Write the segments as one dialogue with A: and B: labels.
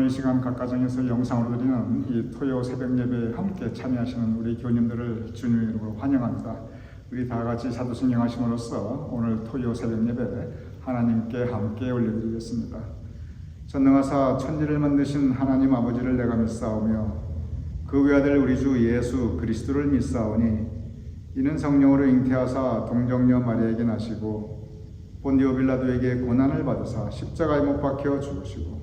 A: 오늘 이 시간 각 가정에서 영상으로 드리는 이 토요 새벽 예배에 함께 참여하시는 우리 교우님들을 주님의 이름으로 환영합니다. 우리 다 같이 사도신경 하심으로써 오늘 토요 새벽 예배 하나님께 함께 올려드리겠습니다. 전능하사 천지를 만드신 하나님 아버지를 내가 믿사오며 그 외아들 우리 주 예수 그리스도를 믿사오니 이는 성령으로 잉태하사 동정녀 마리아에게 나시고 본디오 빌라도에게 고난을 받으사 십자가에 못 박혀 죽으시고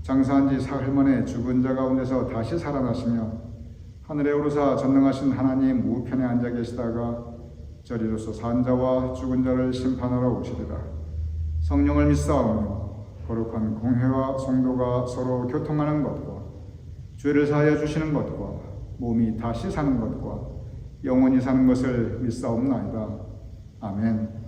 A: 장사한 지 사흘 만에 죽은 자 가운데서 다시 살아나시며 하늘에 오르사 전능하신 하나님 우편에 앉아 계시다가 저리로서 산 자와 죽은 자를 심판하러 오시리라. 성령을 믿사오며 거룩한 공회와 성도가 서로 교통하는 것과 죄를 사하여 주시는 것과 몸이 다시 사는 것과 영원히 사는 것을 믿사옵나이다. 아멘.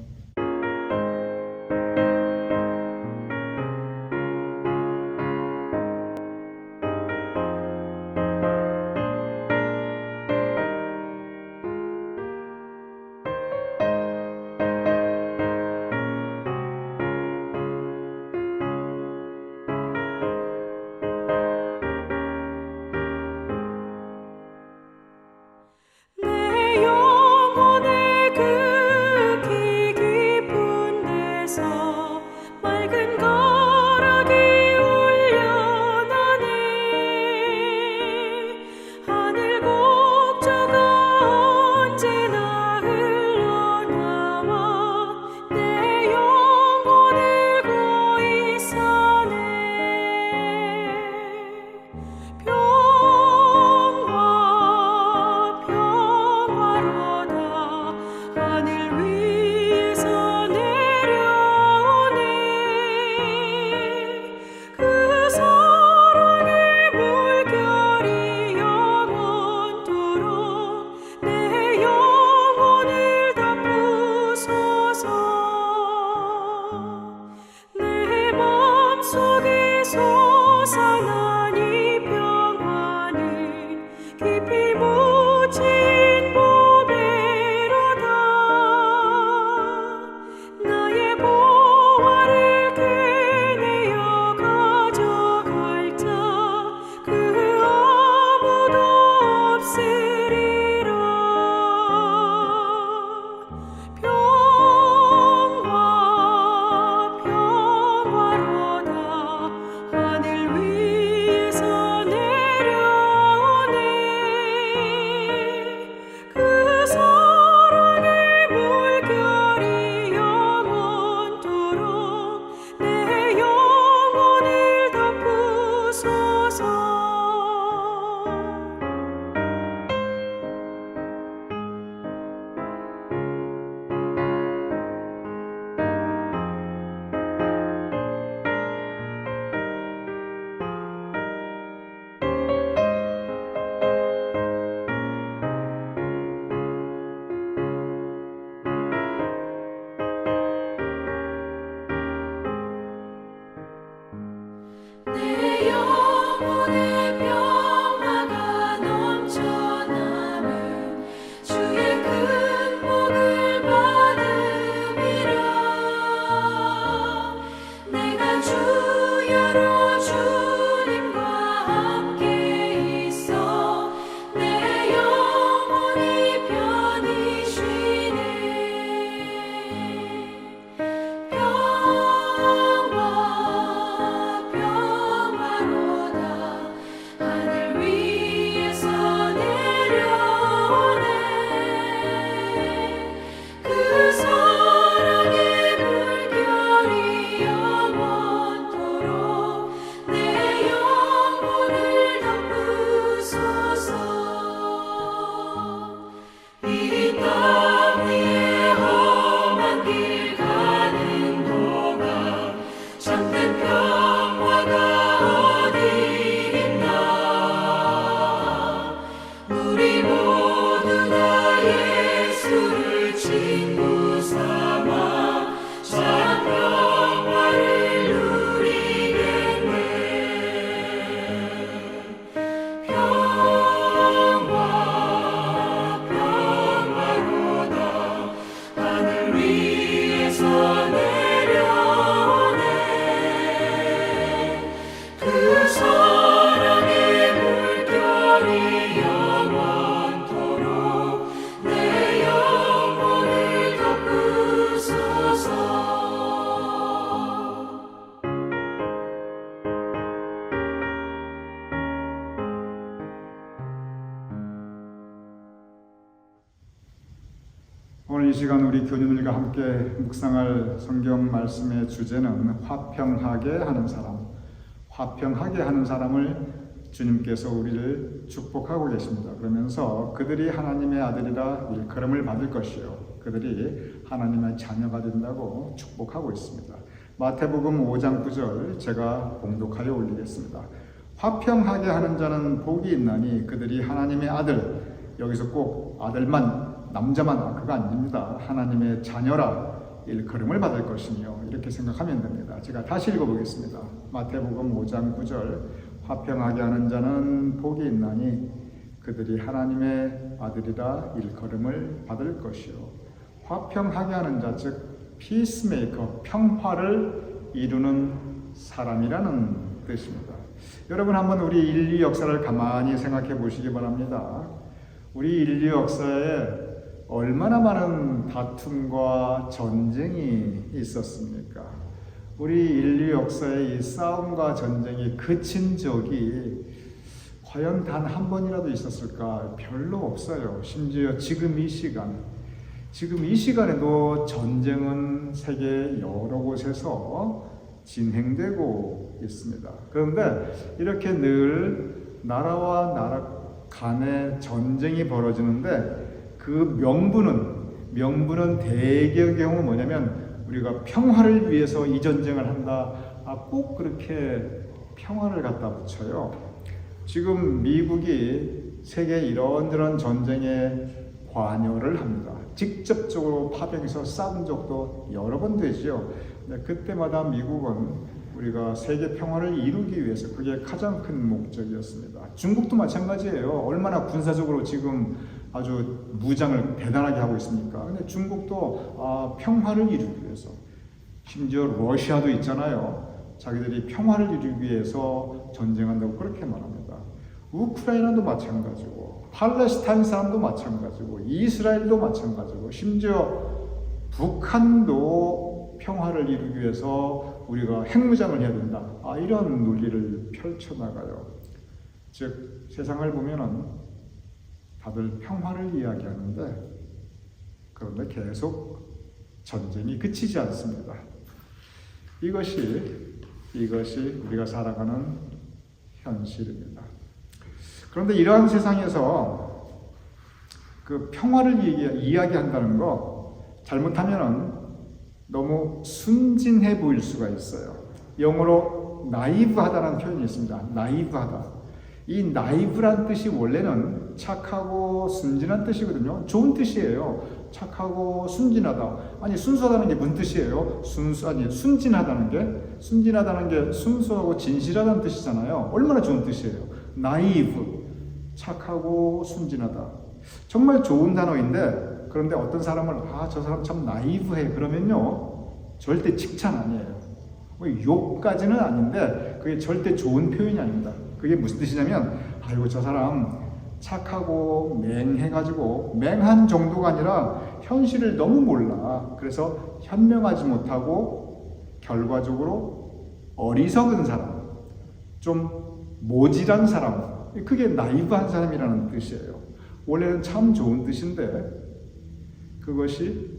B: 내 영혼의 그
A: 시간 우리 교님들과 함께 묵상할 성경 말씀의 주제는 화평하게 하는 사람, 화평하게 하는 사람을 주님께서 우리를 축복하고 계십니다. 그러면서 그들이 하나님의 아들이라 일컬음을 받을 것이요 그들이 하나님의 자녀가 된다고 축복하고 있습니다. 마태복음 5장 9절 제가 봉독하여 올리겠습니다. 화평하게 하는 자는 복이 있나니 그들이 하나님의 아들, 여기서 꼭 아들만 남자만 그가 아닙니다. 하나님의 자녀라 일컬음을 받을 것이며 이렇게 생각하면 됩니다. 제가 다시 읽어보겠습니다. 마태복음 5장 9절 화평하게 하는 자는 복이 있나니 그들이 하나님의 아들이라 일컬음을 받을 것이요 화평하게 하는 자 즉 피스메이커 평화를 이루는 사람이라는 뜻입니다. 여러분 한번 우리 인류 역사를 가만히 생각해 보시기 바랍니다. 우리 인류 역사에 얼마나 많은 다툼과 전쟁이 있었습니까? 우리 인류 역사의 이 싸움과 전쟁이 그친 적이 과연 단 한 번이라도 있었을까? 별로 없어요. 심지어 지금 이 시간에도 전쟁은 세계 여러 곳에서 진행되고 있습니다. 그런데 이렇게 늘 나라와 나라 간의 전쟁이 벌어지는데 그 명분은 대개의 경우 뭐냐면 우리가 평화를 위해서 이 전쟁을 한다. 꼭 그렇게 평화를 갖다 붙여요. 지금 미국이 세계 이런저런 전쟁에 관여를 합니다. 직접적으로 파병해서 싸운 적도 여러 번 되죠. 그때마다 미국은 우리가 세계 평화를 이루기 위해서 그게 가장 큰 목적이었습니다. 중국도 마찬가지예요. 얼마나 군사적으로 지금 아주 무장을 대단하게 하고 있습니까? 근데 중국도 평화를 이루기 위해서 심지어 러시아도 있잖아요. 자기들이 평화를 이루기 위해서 전쟁한다고 그렇게 말합니다. 우크라이나도 마찬가지고 팔레스타인 사람도 마찬가지고 이스라엘도 마찬가지고 심지어 북한도 평화를 이루기 위해서 우리가 핵무장을 해야 된다. 이런 논리를 펼쳐나가요. 즉 세상을 보면은 다들 평화를 이야기하는데 그런데 계속 전쟁이 그치지 않습니다. 이것이 우리가 살아가는 현실입니다. 그런데 이러한 세상에서 그 평화를 이야기한다는 거 잘못하면은 너무 순진해 보일 수가 있어요. 영어로 나이브하다라는 표현이 있습니다. 나이브하다. 이 나이브란 뜻이 원래는 착하고 순진한 뜻이거든요. 좋은 뜻이에요. 착하고 순진하다. 아니 순수하다는 게 무슨 뜻이에요? 순진하다는 게 순수하고 진실하다는 뜻이잖아요. 얼마나 좋은 뜻이에요. 나이브, 착하고 순진하다. 정말 좋은 단어인데 그런데 어떤 사람을 저 사람 참 나이브해 그러면요 절대 칭찬 아니에요. 욕까지는 아닌데 그게 절대 좋은 표현이 아닙니다. 그게 무슨 뜻이냐면 아이고 저 사람 착하고 맹해가지고 맹한 정도가 아니라 현실을 너무 몰라. 그래서 현명하지 못하고 결과적으로 어리석은 사람, 좀 모질한 사람, 그게 나이브한 사람이라는 뜻이에요. 원래는 참 좋은 뜻인데 그것이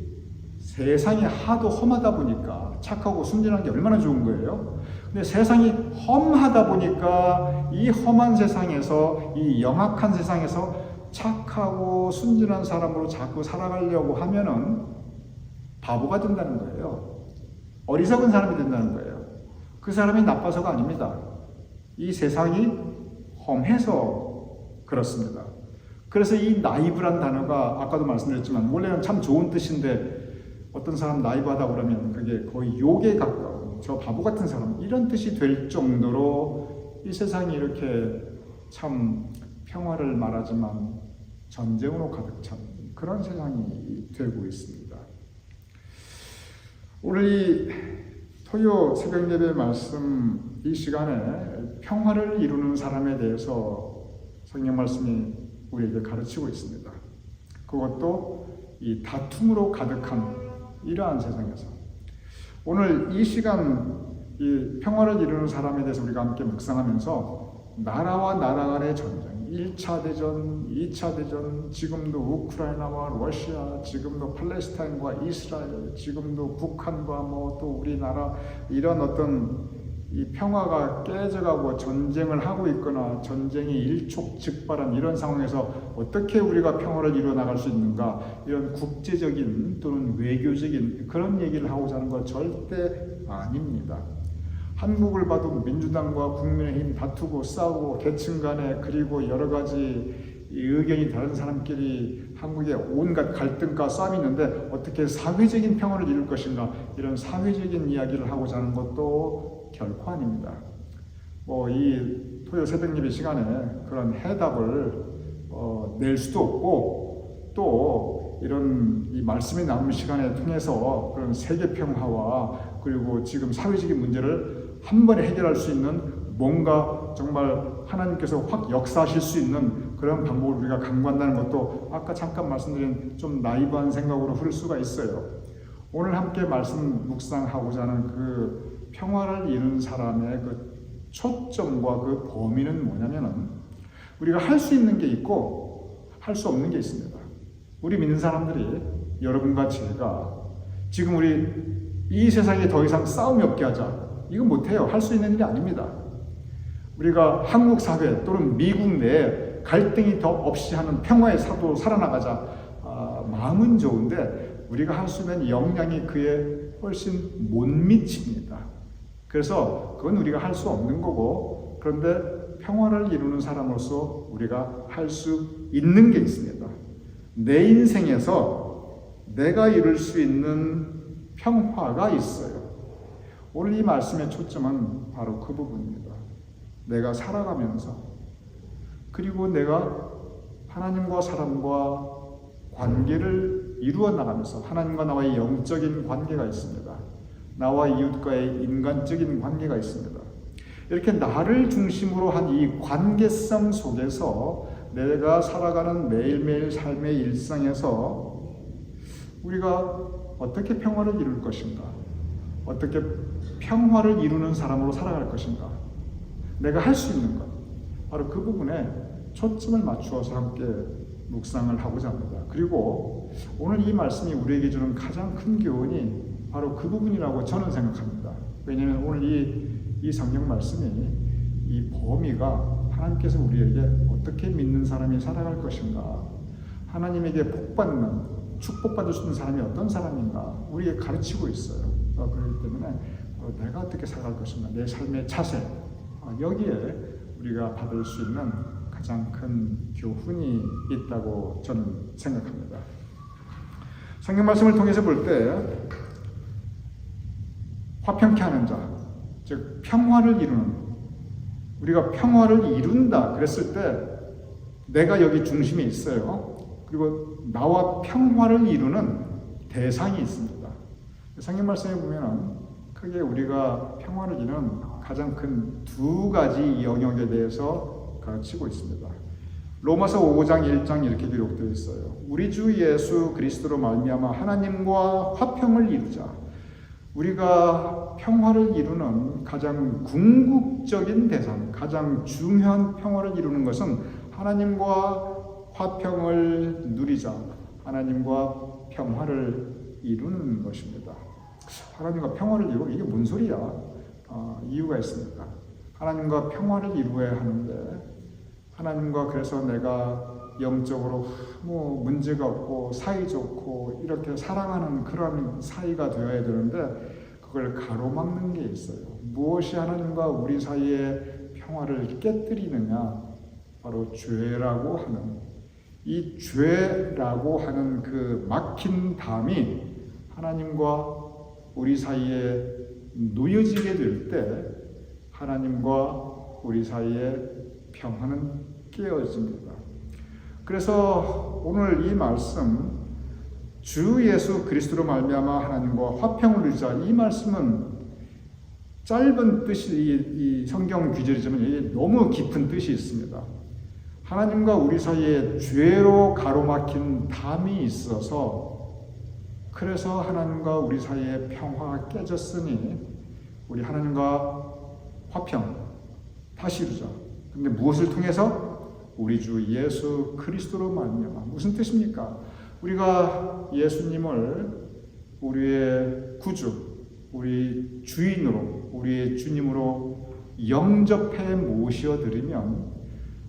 A: 세상이 하도 험하다 보니까 착하고 순진한 게 얼마나 좋은 거예요. 근데 세상이 험하다 보니까 이 험한 세상에서 이 영악한 세상에서 착하고 순진한 사람으로 자꾸 살아가려고 하면은 바보가 된다는 거예요. 어리석은 사람이 된다는 거예요. 그 사람이 나빠서가 아닙니다. 이 세상이 험해서 그렇습니다. 그래서 이 나이브란 단어가 아까도 말씀드렸지만 원래는 참 좋은 뜻인데 어떤 사람 나이브하다 그러면 그게 거의 욕에 가까운 저 바보 같은 사람 이런 뜻이 될 정도로 이 세상이 이렇게 참 평화를 말하지만 전쟁으로 가득 찬 그런 세상이 되고 있습니다. 오늘 이 토요 새벽 예배 말씀 이 시간에 평화를 이루는 사람에 대해서 성경 말씀이 우리에게 가르치고 있습니다. 그것도 이 다툼으로 가득한 이러한 세상에서 오늘 이 시간 이 평화를 이루는 사람에 대해서 우리가 함께 묵상하면서 나라와 나라 간의 전쟁, 1차 대전, 2차 대전, 지금도 우크라이나와 러시아, 지금도 팔레스타인과 이스라엘, 지금도 북한과 뭐 또 우리나라 이런 어떤 이 평화가 깨져가고 전쟁을 하고 있거나 전쟁이 일촉즉발한 이런 상황에서 어떻게 우리가 평화를 이루어 나갈 수 있는가, 이런 국제적인 또는 외교적인 그런 얘기를 하고자 하는 건 절대 아닙니다. 한국을 봐도 민주당과 국민의힘 다투고 싸우고 계층 간에 그리고 여러 가지 의견이 다른 사람끼리 한국에 온갖 갈등과 싸움이 있는데 어떻게 사회적인 평화를 이룰 것인가, 이런 사회적인 이야기를 하고자 하는 것도 결코 아닙니다. 이 토요 새벽 예배 시간에 그런 해답을 낼 수도 없고, 또 이런 이 말씀이 나오는 시간에 통해서 그런 세계 평화와 그리고 지금 사회적인 문제를 한 번에 해결할 수 있는 뭔가 정말 하나님께서 확 역사하실 수 있는 그런 방법을 우리가 강구한다는 것도 아까 잠깐 말씀드린 좀 나이브한 생각으로 흐를 수가 있어요. 오늘 함께 말씀 묵상하고자 하는 그 평화를 이룬 사람의 그 초점과 그 범위는 뭐냐면은, 우리가 할 수 있는 게 있고 할 수 없는 게 있습니다. 우리 믿는 사람들이, 여러분과 제가 지금 우리 이 세상에 더 이상 싸움이 없게 하자, 이거 못해요. 할 수 있는 일이 아닙니다. 우리가 한국 사회 또는 미국 내에 갈등이 더 없이 하는 평화의 사도로 살아나가자, 마음은 좋은데 우리가 할 수 있는 역량이 그에 훨씬 못 미칩니다. 그래서 그건 우리가 할 수 없는 거고, 그런데 평화를 이루는 사람으로서 우리가 할 수 있는 게 있습니다. 내 인생에서 내가 이룰 수 있는 평화가 있어요. 오늘 이 말씀의 초점은 바로 그 부분입니다. 내가 살아가면서, 그리고 내가 하나님과 사람과 관계를 이루어 나가면서, 하나님과 나와의 영적인 관계가 있습니다. 나와 이웃과의 인간적인 관계가 있습니다. 이렇게 나를 중심으로 한 이 관계성 속에서 내가 살아가는 매일매일 삶의 일상에서 우리가 어떻게 평화를 이룰 것인가, 어떻게 평화를 이루는 사람으로 살아갈 것인가, 내가 할 수 있는 것, 바로 그 부분에 초점을 맞추어서 함께 묵상을 하고자 합니다. 그리고 오늘 이 말씀이 우리에게 주는 가장 큰 교훈이 바로 그 부분이라고 저는 생각합니다. 왜냐하면 오늘 이 성경 말씀이, 이 범위가 하나님께서 우리에게 어떻게 믿는 사람이 살아갈 것인가, 하나님에게 복받는, 축복받을 수 있는 사람이 어떤 사람인가 우리에게 가르치고 있어요. 그렇기 때문에 내가 어떻게 살아갈 것인가, 내 삶의 자세, 여기에 우리가 받을 수 있는 가장 큰 교훈이 있다고 저는 생각합니다. 성경 말씀을 통해서 볼 때 화평케 하는 자, 즉 평화를 이루는, 우리가 평화를 이룬다 그랬을 때 내가 여기 중심에 있어요. 그리고 나와 평화를 이루는 대상이 있습니다. 성경 말씀에 보면 크게 우리가 평화를 이루는 가장 큰 두 가지 영역에 대해서 가르치고 있습니다. 로마서 5장 1장 이렇게 기록되어 있어요. 우리 주 예수 그리스도로 말미암아 하나님과 화평을 이루자. 우리가 평화를 이루는 가장 궁극적인 대상, 가장 중요한 평화를 이루는 것은 하나님과 화평을 누리자, 하나님과 평화를 이루는 것입니다. 하나님과 평화를 이루고, 이게 뭔 소리야? 이유가 있습니다. 하나님과 평화를 이루어야 하는데, 하나님과 그래서 내가 영적으로 문제가 없고 사이좋고 이렇게 사랑하는 그런 사이가 되어야 되는데, 그걸 가로막는 게 있어요. 무엇이 하나님과 우리 사이의 평화를 깨뜨리느냐? 바로 죄라고 하는, 이 죄라고 하는 그 막힌 담이 하나님과 우리 사이에 놓여지게 될 때 하나님과 우리 사이의 평화는 깨어집니다. 그래서 오늘 이 말씀, 주 예수 그리스도로 말미암아 하나님과 화평을 이루자, 이 말씀은 짧은 뜻이 이 성경 귀절이지만 이게 너무 깊은 뜻이 있습니다. 하나님과 우리 사이에 죄로 가로막힌 담이 있어서, 그래서 하나님과 우리 사이에 평화가 깨졌으니 우리 하나님과 화평 다시 이루자. 근데 무엇을 통해서? 우리 주 예수 그리스도로 말미암아. 무슨 뜻입니까? 우리가 예수님을 우리의 구주, 우리 주인으로, 우리의 주님으로 영접해 모셔드리면,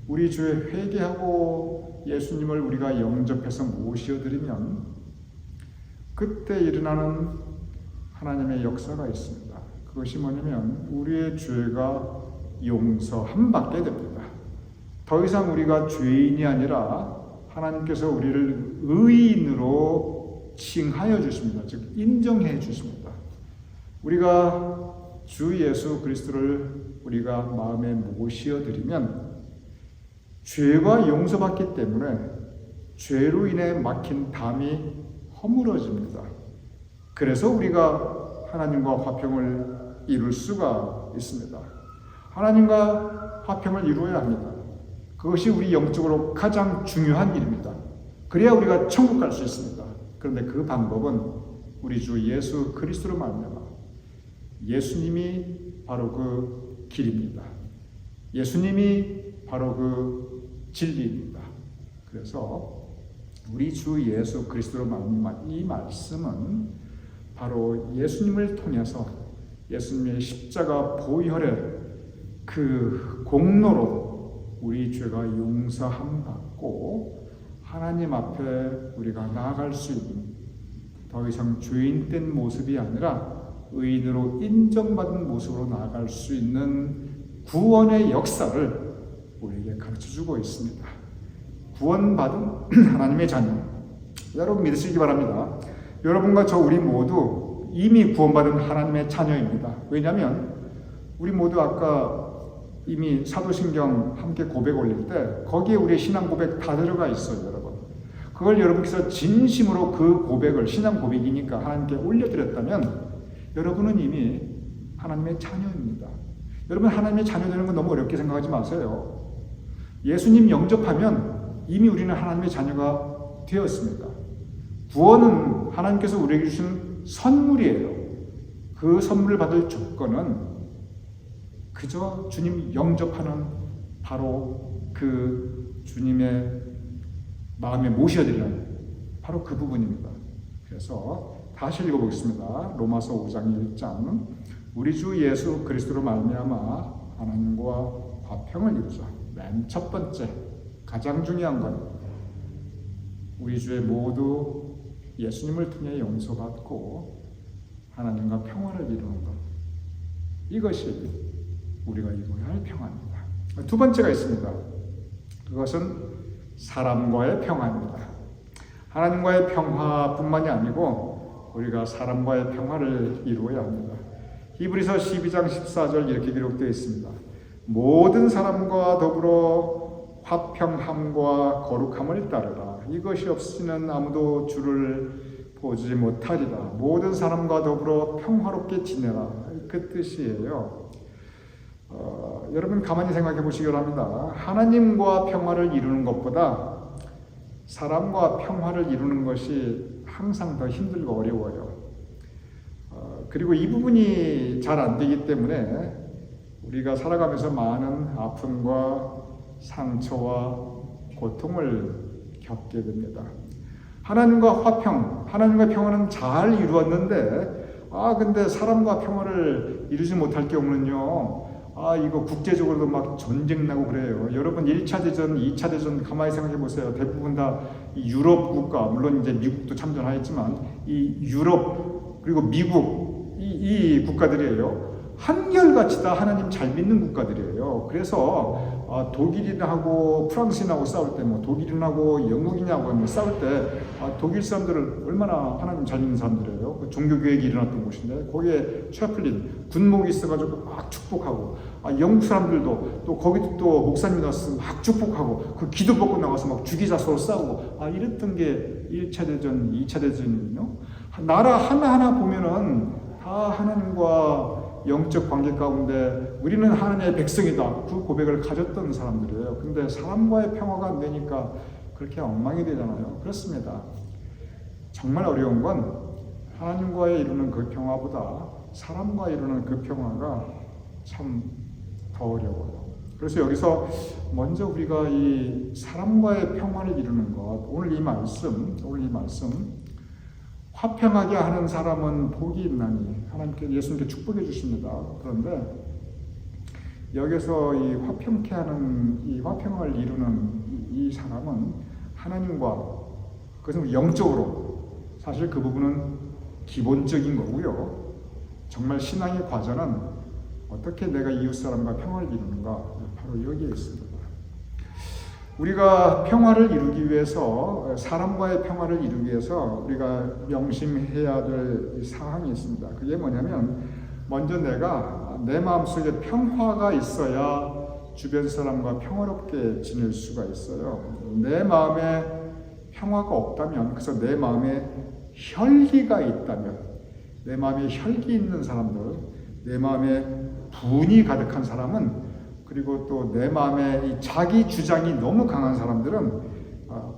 A: 우리 주에 회개하고 예수님을 우리가 영접해서 모셔드리면 그때 일어나는 하나님의 역사가 있습니다. 그것이 뭐냐면 우리의 죄가 용서함 받게 됩니다. 더 이상 우리가 죄인이 아니라 하나님께서 우리를 의인으로 칭하여 주십니다. 즉 인정해 주십니다. 우리가 주 예수 그리스도를 우리가 마음에 모시어드리면 죄가 용서받기 때문에 죄로 인해 막힌 담이 허물어집니다. 그래서 우리가 하나님과 화평을 이룰 수가 있습니다. 하나님과 화평을 이루어야 합니다. 그것이 우리 영적으로 가장 중요한 일입니다. 그래야 우리가 천국 갈 수 있습니다. 그런데 그 방법은 우리 주 예수 그리스도로 말미암아 예수님이 바로 그 길입니다. 예수님이 바로 그 진리입니다. 그래서 우리 주 예수 그리스도로 말미암아 이 말씀은 바로 예수님을 통해서 예수님의 십자가 보혈의 그 공로로 우리 죄가 용서함 받고 하나님 앞에 우리가 나아갈 수 있는, 더 이상 죄인된 모습이 아니라 의인으로 인정받은 모습으로 나아갈 수 있는 구원의 역사를 우리에게 가르쳐주고 있습니다. 구원받은 하나님의 자녀, 여러분 믿으시기 바랍니다. 여러분과 저 우리 모두 이미 구원받은 하나님의 자녀입니다. 왜냐하면 우리 모두 아까 이미 사도신경 함께 고백 올릴 때 거기에 우리의 신앙 고백 다 들어가 있어요, 여러분. 그걸 여러분께서 진심으로 그 고백을, 신앙 고백이니까 하나님께 올려드렸다면 여러분은 이미 하나님의 자녀입니다. 여러분 하나님의 자녀 되는 건 너무 어렵게 생각하지 마세요. 예수님 영접하면 이미 우리는 하나님의 자녀가 되었습니다. 구원은 하나님께서 우리에게 주신 선물이에요. 그 선물을 받을 조건은 그저 주님 영접하는 바로 그 주님의 마음에 모셔드리는 바로 그 부분입니다. 그래서 다시 읽어보겠습니다. 로마서 5장 1장 우리 주 예수 그리스도로 말미암아 하나님과 화평을 이루자. 맨 첫 번째 가장 중요한 건 우리 주의 모두 예수님을 통해 용서받고 하나님과 평화를 이루는 것. 이것이 우리가 이루어야 할 평화입니다. 두 번째가 있습니다. 그것은 사람과의 평화입니다. 하나님과의 평화뿐만이 아니고 우리가 사람과의 평화를 이루어야 합니다. 히브리서 12장 14절 이렇게 기록되어 있습니다. 모든 사람과 더불어 화평함과 거룩함을 따르라. 이것이 없이는 아무도 주를 보지 못하리라. 모든 사람과 더불어 평화롭게 지내라. 그 뜻이에요. 여러분 가만히 생각해 보시기 바랍니다. 하나님과 평화를 이루는 것보다 사람과 평화를 이루는 것이 항상 더 힘들고 어려워요. 그리고 이 부분이 잘 안 되기 때문에 우리가 살아가면서 많은 아픔과 상처와 고통을 겪게 됩니다. 하나님과 화평, 하나님과 평화는 잘 이루었는데 근데 사람과 평화를 이루지 못할 경우는요. 이거 국제적으로도 막 전쟁 나고 그래요. 여러분 1차 대전, 2차 대전 가만히 생각해 보세요. 대부분 다 유럽 국가, 물론 이제 미국도 참전하였지만 이 유럽 그리고 미국 이 국가들이에요. 한결같이 다 하나님 잘 믿는 국가들이에요. 그래서 독일인하고 프랑스인하고 싸울 때, 독일인하고 영국인하고 싸울 때 독일 사람들은 얼마나 하나님 잘 믿는 사람들이에요. 그 종교교역이 일어났던 곳인데 거기에 채플린 군목이 있어가지고 막 축복하고, 영국 사람들도 또 거기도 또 목사님이 나와서 막 축복하고 그 기도 받고 나와서 막 주기자 서로 싸우고 이랬던 게 1차 대전, 2차 대전이거든요. 나라 하나하나 보면은 다 하나님과 영적 관계 가운데 우리는 하나님의 백성이다. 그 고백을 가졌던 사람들이에요. 근데 사람과의 평화가 안 되니까 그렇게 엉망이 되잖아요. 그렇습니다. 정말 어려운 건 하나님과의 이루는 그 평화보다 사람과 이루는 그 평화가 참 더 어려워요. 그래서 여기서 먼저 우리가 이 사람과의 평화를 이루는 것, 오늘 이 말씀, 화평하게 하는 사람은 복이 있나니 하나님께 예수님께 축복해 주십니다. 그런데 여기서 이 화평케 하는 이 화평을 이루는 이 사람은 하나님과 그것은 영적으로 사실 그 부분은 기본적인 거고요. 정말 신앙의 과정은 어떻게 내가 이웃 사람과 평화를 이루는가 바로 여기에 있습니다. 우리가 평화를 이루기 위해서 사람과의 평화를 이루기 위해서 우리가 명심해야 될 사항이 있습니다. 그게 뭐냐면 먼저 내가 내 마음속에 평화가 있어야 주변 사람과 평화롭게 지낼 수가 있어요. 내 마음에 평화가 없다면, 그래서 내 마음에 혈기가 있다면, 내 마음에 혈기 있는 사람들, 내 마음에 분이 가득한 사람은, 그리고 또 내 마음에 이 자기 주장이 너무 강한 사람들은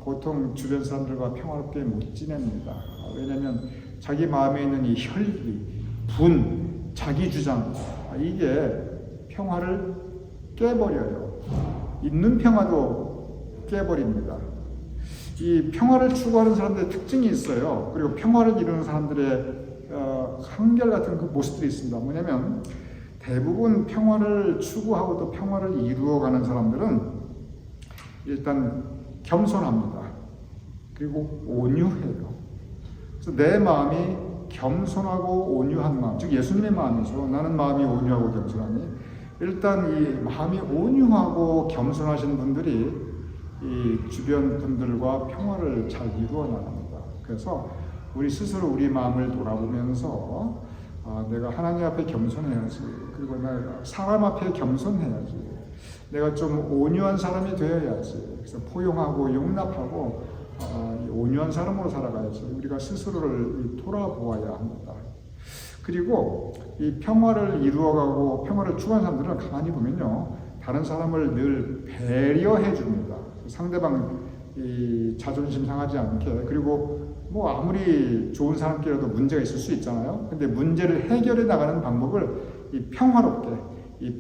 A: 보통 주변 사람들과 평화롭게 못 지냅니다. 왜냐하면 자기 마음에 있는 이 혈기, 분, 자기 주장, 이게 평화를 깨버려요. 있는 평화도 깨버립니다. 이 평화를 추구하는 사람들의 특징이 있어요. 그리고 평화를 이루는 사람들의 한결같은 그 모습들이 있습니다. 뭐냐면 대부분 평화를 추구하고 또 평화를 이루어가는 사람들은 일단 겸손합니다. 그리고 온유해요. 그래서 내 마음이 겸손하고 온유한 마음, 즉 예수님의 마음이죠. 나는 마음이 온유하고 겸손하니, 일단 이 마음이 온유하고 겸손하신 분들이 이 주변 분들과 평화를 잘 이루어 나갑니다. 그래서 우리 스스로 우리 마음을 돌아보면서 내가 하나님 앞에 겸손해야지, 그리고 내가 사람 앞에 겸손해야지, 내가 좀 온유한 사람이 되어야지, 그래서 포용하고 용납하고 온유한 사람으로 살아가야지, 우리가 스스로를 돌아보아야 합니다. 그리고 이 평화를 이루어가고 평화를 추구하는 사람들은 가만히 보면요, 다른 사람을 늘 배려해 줍니다. 상대방 이 자존심 상하지 않게. 그리고 뭐 아무리 좋은 사람끼리도 문제가 있을 수 있잖아요. 근데 문제를 해결해 나가는 방법을 이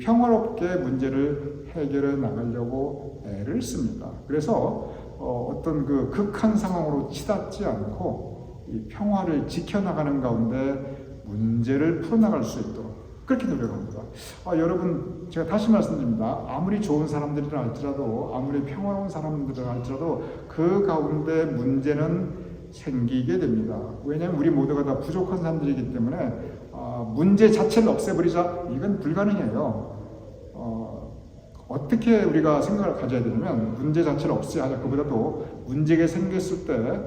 A: 평화롭게 문제를 해결해 나가려고 애를 씁니다. 그래서 어떤 그 극한 상황으로 치닫지 않고 이 평화를 지켜나가는 가운데 문제를 풀어나갈 수 있도록 그렇게 노력합니다. 여러분, 제가 다시 말씀드립니다. 아무리 좋은 사람들이라 할지라도, 아무리 평화로운 사람들이라 할지라도 그 가운데 문제는 생기게 됩니다. 왜냐하면 우리 모두가 다 부족한 사람들이기 때문에 문제 자체를 없애버리자, 이건 불가능해요. 어떻게 우리가 생각을 가져야 되냐면, 문제 자체를 없애야 하자, 그보다도 문제가 생겼을 때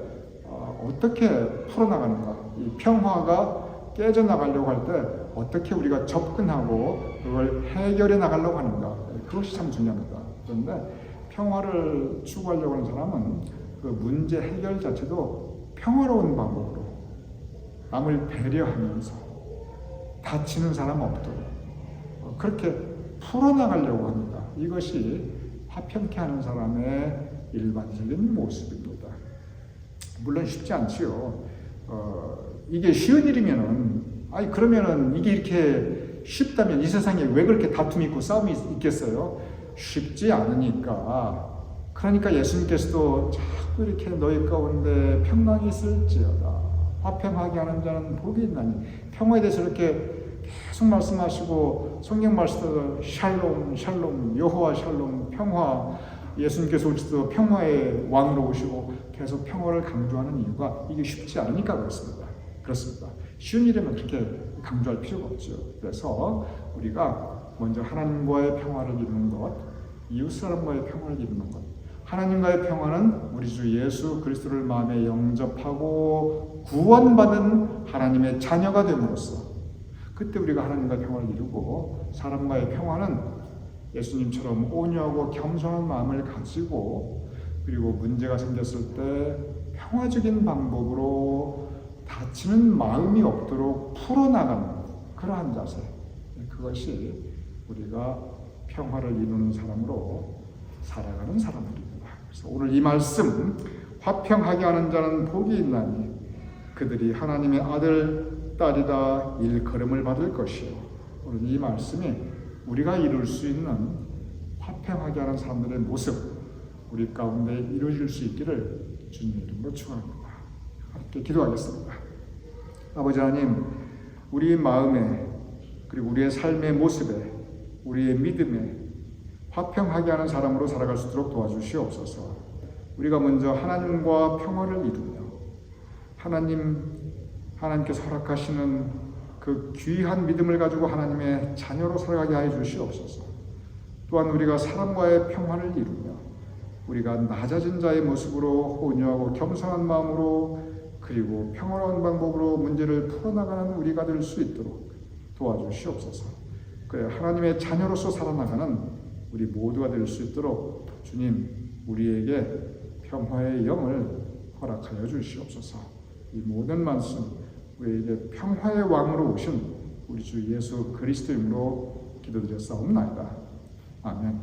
A: 어떻게 풀어나가는가, 이 평화가 깨져나가려고 할 때 어떻게 우리가 접근하고 그걸 해결해 나가려고 하는가, 그것이 참 중요합니다. 그런데 평화를 추구하려고 하는 사람은 그 문제 해결 자체도 평화로운 방법으로 남을 배려하면서 다치는 사람 없도록 그렇게 풀어나가려고 합니다. 이것이 화평케 하는 사람의 일반적인 모습입니다. 물론 쉽지 않지요. 이게 쉬운 일이면은, 그러면은 이게 이렇게 쉽다면 이 세상에 왜 그렇게 다툼이 있고 싸움이 있겠어요? 쉽지 않으니까. 그러니까 예수님께서도 자꾸 이렇게 너희 가운데 평강이 있을지어다, 화평하게 하는 자는 복이 있나니, 평화에 대해서 이렇게 계속 말씀하시고, 성경 말씀도 샬롬, 샬롬, 여호와 샬롬, 평화, 예수님께서 올 때도 평화의 왕으로 오시고 계속 평화를 강조하는 이유가 이게 쉽지 않으니까 그렇습니다. 쉬운 일이면 그렇게 강조할 필요가 없죠. 그래서 우리가 먼저 하나님과의 평화를 이루는 것, 이웃 사람과의 평화를 이루는 것. 하나님과의 평화는 우리 주 예수 그리스도를 마음에 영접하고 구원받은 하나님의 자녀가 됨으로써 그때 우리가 하나님과의 평화를 이루고, 사람과의 평화는 예수님처럼 온유하고 겸손한 마음을 가지고, 그리고 문제가 생겼을 때 평화적인 방법으로 다치는 마음이 없도록 풀어나가는 그러한 자세, 그것이 우리가 평화를 이루는 사람으로 살아가는 사람들입니다. 그래서 오늘 이 말씀, 화평하게 하는 자는 복이 있나니 그들이 하나님의 아들, 딸이다 일컬음을 받을 것이요. 오늘 이 말씀이 우리가 이룰 수 있는 화평하게 하는 사람들의 모습 우리 가운데 이루어질 수 있기를 주님의 이름으로 축원합니다. 함께 기도하겠습니다. 아버지 하나님, 우리 마음에 그리고 우리의 삶의 모습에 우리의 믿음에 화평하게 하는 사람으로 살아갈 수 있도록 도와주시옵소서. 우리가 먼저 하나님과 평화를 이루며 하나님께서 허락하시는 그 귀한 믿음을 가지고 하나님의 자녀로 살아가게 하여 주시옵소서. 또한 우리가 사람과의 평화를 이루며 우리가 낮아진 자의 모습으로 온유하고 겸손한 마음으로 그리고 평화로운 방법으로 문제를 풀어나가는 우리가 될 수 있도록 도와주시옵소서. 그래 하나님의 자녀로서 살아나가는 우리 모두가 될 수 있도록 주님 우리에게 평화의 영을 허락하여 주시옵소서. 이 모든 말씀 우리에게 평화의 왕으로 오신 우리 주 예수 그리스도 이름으로 기도드렸사옵나이다. 아멘.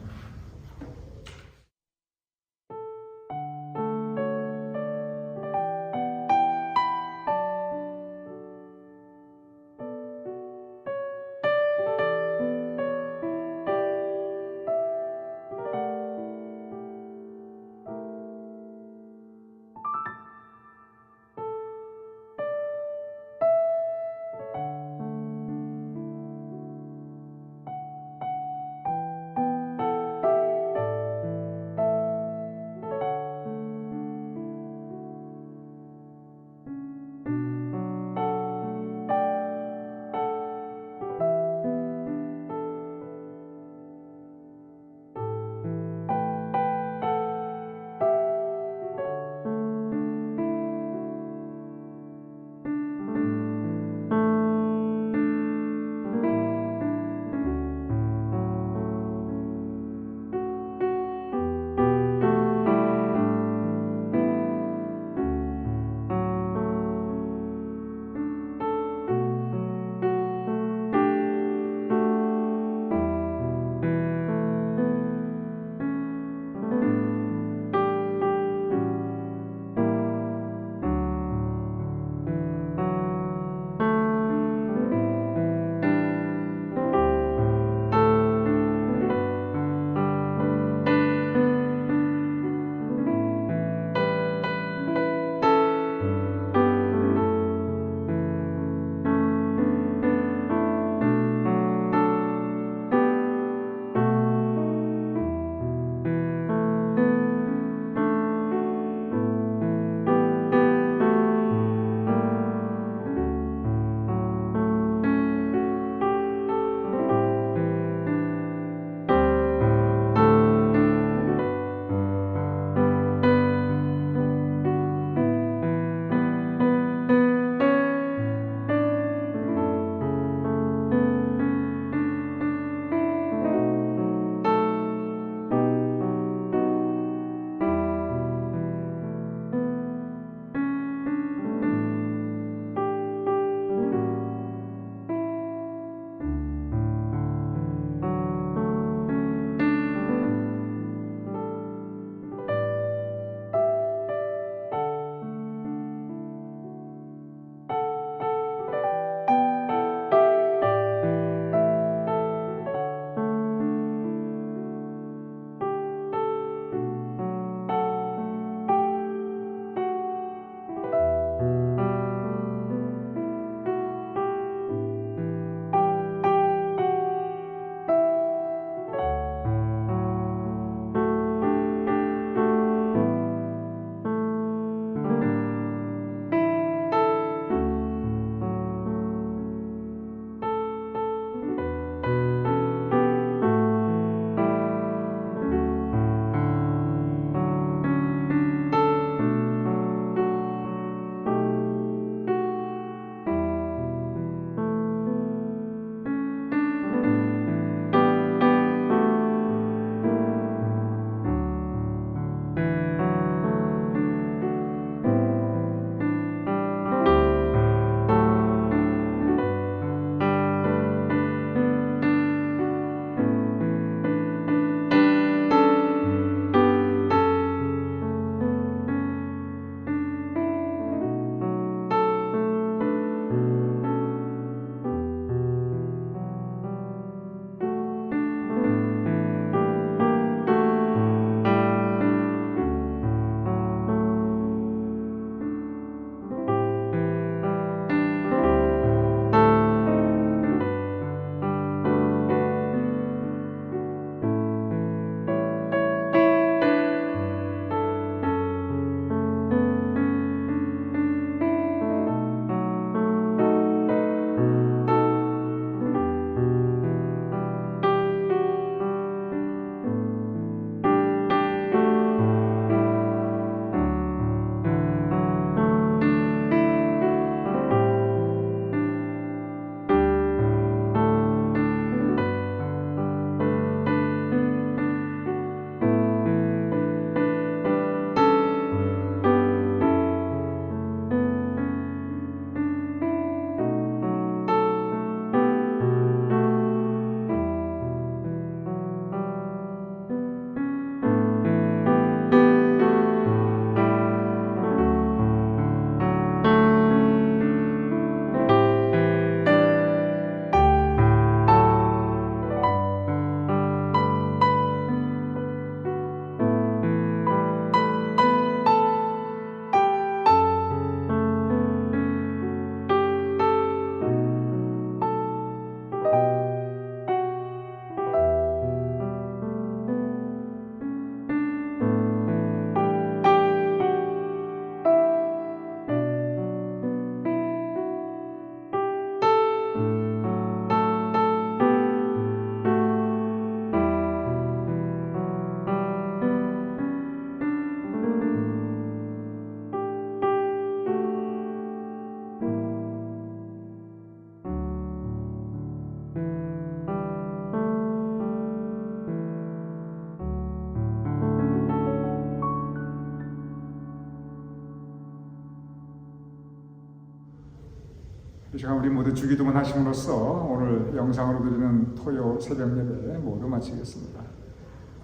A: 이 시간 우리 모두 주기도문 하심으로써 오늘 영상으로 드리는 토요 새벽 예배 모두 마치겠습니다.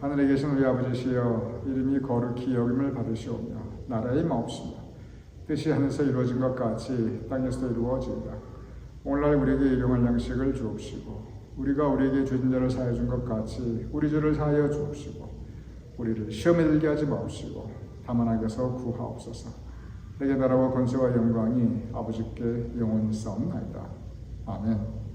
A: 하늘에 계신 우리 아버지시여, 이름이 거룩히 여김을 받으시오며 나라의 마옵시며 뜻이 하늘에서 이루어진 것 같이 땅에서도 이루어지이다. 오늘날 우리에게 일용할 양식을 주옵시고 우리가 우리에게 죄진 자를 사하여 준 것 같이 우리 죄를 사하여 주옵시고 우리를 시험에 들게 하지 마옵시고 다만 악에서 구하옵소서. 내게 나라와 권세와 영광이 아버지께 영원히 싸움나이다. 아멘.